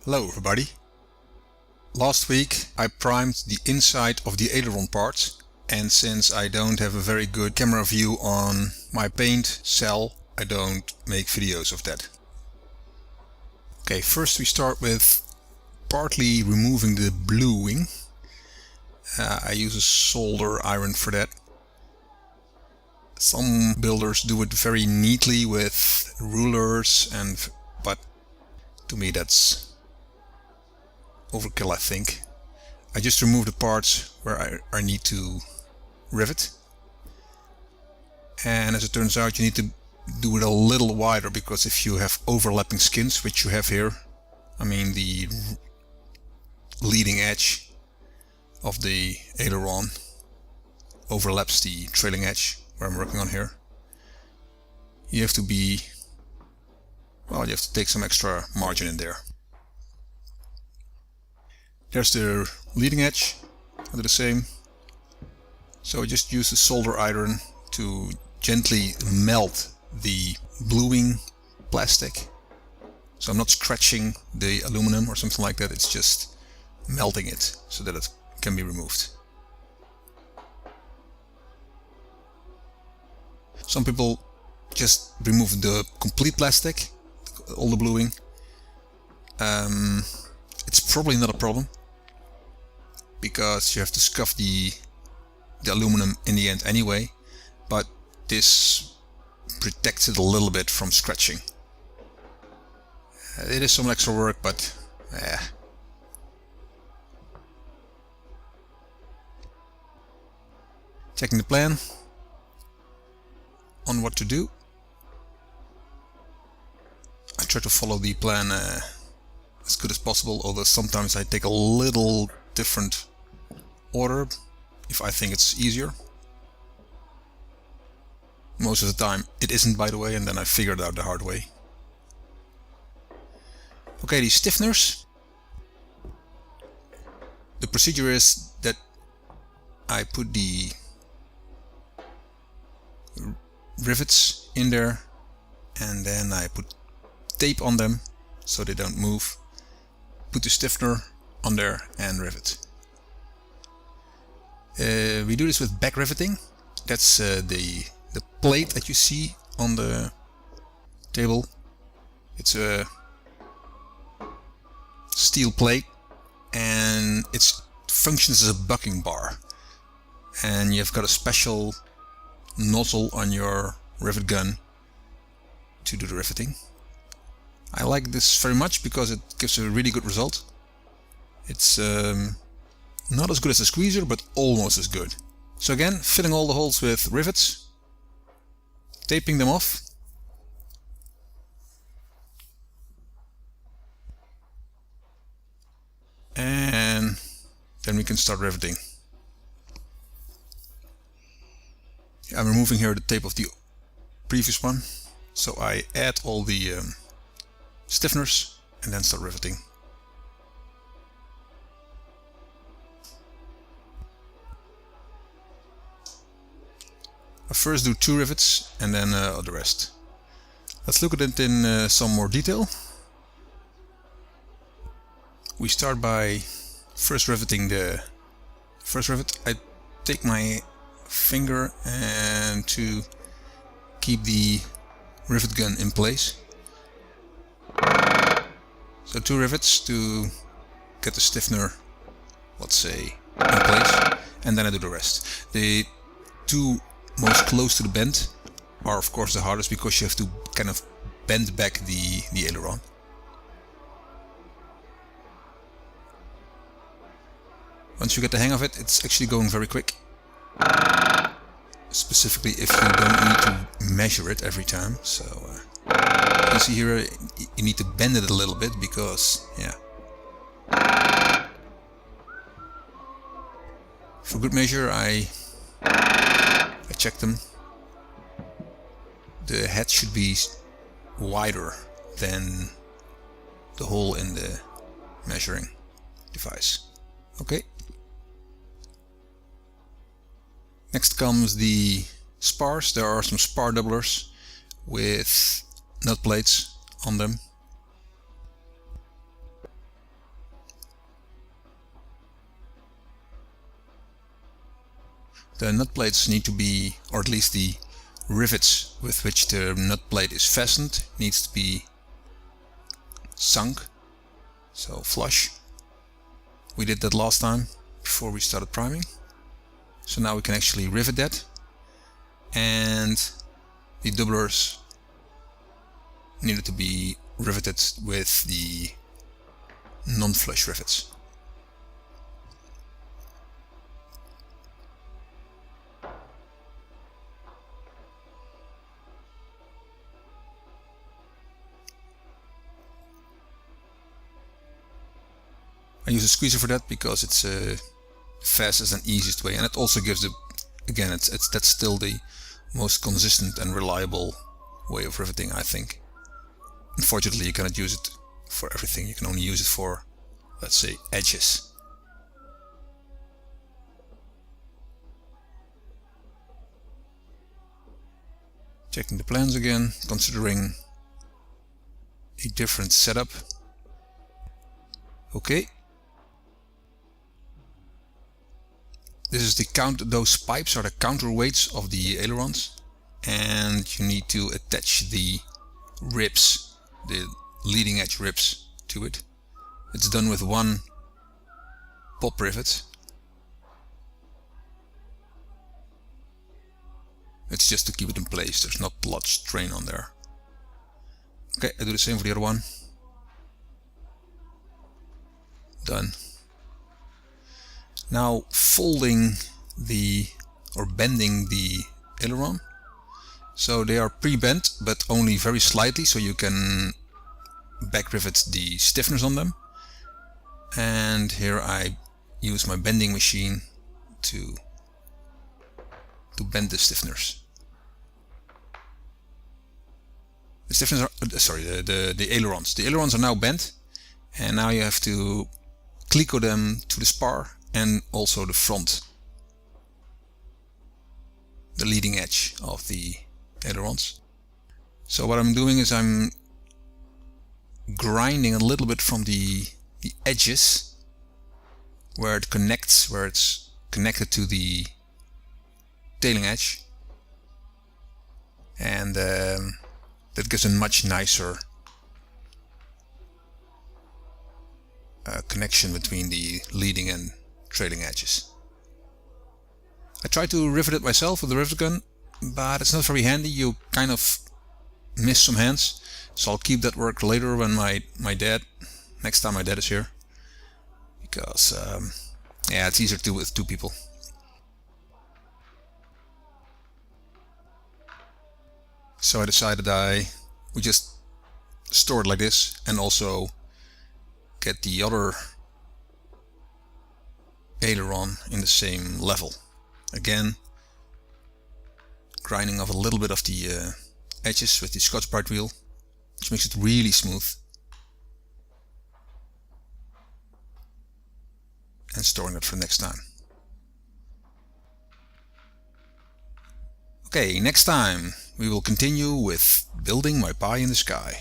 Hello everybody. Last week I primed the inside of the aileron part, and since I don't have a very good camera view on my paint cell, I don't make videos of that. Okay, first we start with partly removing the bluing. I use a solder iron for that. Some builders do it very neatly with rulers, but to me that's overkill, I think. I just remove the parts where I need to rivet. And as it turns out, you need to do it a little wider, because if you have overlapping skins, which you have here, I mean the leading edge of the aileron overlaps the trailing edge where I'm working on here. You have to take some extra margin in there. There's the leading edge, I do the same. So I just use the solder iron to gently melt the bluing plastic. So I'm not scratching the aluminum or something like that, it's just melting it so that it can be removed. Some people just remove the complete plastic, all the bluing. It's probably not a problem, because you have to scuff the aluminum in the end anyway, but this protects it a little bit from scratching. It is some extra work, but Checking the plan on what to do. I try to follow the plan as good as possible, although sometimes I take a little different order if I think it's easier. Most of the time it isn't, by the way, and then I figured it out the hard way. Okay, these stiffeners. The procedure is that I put the rivets in there, and then I put tape on them so they don't move. Put the stiffener on there and rivet. We do this with back riveting. That's the plate that you see on the table. It's a steel plate, and it functions as a bucking bar. And you've got a special nozzle on your rivet gun to do the riveting. I like this very much because it gives a really good result. It's not as good as a squeezer, but almost as good. So again, filling all the holes with rivets, taping them off, and then we can start riveting. I'm removing here the tape of the previous one, so I add all the stiffeners and then start riveting. I first do 2 rivets and then the rest. Let's look at it in some more detail. We start by first riveting the first rivet. I take my finger and to keep the rivet gun in place. So 2 rivets to get the stiffener, let's say, in place, and then I do the rest. The 2 most close to the bend are of course the hardest, because you have to kind of bend back the aileron. Once you get the hang of it, it's actually going very quick. Specifically if you don't need to measure it every time. So you can see here you need to bend it a little bit, because for good measure I check them. The head should be wider than the hole in the measuring device. Okay. Next comes the spars. There are some spar doublers with nut plates on them. The nut plates need to be, or at least the rivets with which the nut plate is fastened, needs to be sunk, so flush. We did that last time before we started priming. So now we can actually rivet that, and the doublers needed to be riveted with the non-flush rivets. I use a squeezer for that because it's fastest and easiest way, and it also gives the, again, that's still the most consistent and reliable way of riveting, I think. Unfortunately, you cannot use it for everything. You can only use it for, let's say, edges. Checking the plans again, considering a different setup. Okay. This is the those pipes are the counterweights of the ailerons, and you need to attach the ribs, the leading edge ribs, to it. It's done with one pop rivet. It's just to keep it in place, there's not a lot of strain on there. Okay, I do the same for the other one. Done. Now folding or bending the aileron. So they are pre-bent, but only very slightly, so you can back rivet the stiffeners on them. And here I use my bending machine to bend the stiffeners. The stiffeners are, sorry, the ailerons. The ailerons are now bent, and now you have to cleco them to the spar and also the front, the leading edge of the ailerons. So what I'm doing is I'm grinding a little bit from the edges where it connects, where it's connected to the tailing edge, and that gives a much nicer connection between the leading and trailing edges. I tried to rivet it myself with the rivet gun, but it's not very handy. You kind of miss some hands, so I'll keep that work later when next time my dad is here, because yeah, it's easier to do with two people. So I decided we just store it like this, and also get the other aileron in the same level. Again, grinding off a little bit of the edges with the Scotch-Brite wheel, which makes it really smooth, and storing it for next time. Okay, next time we will continue with building my pie in the sky.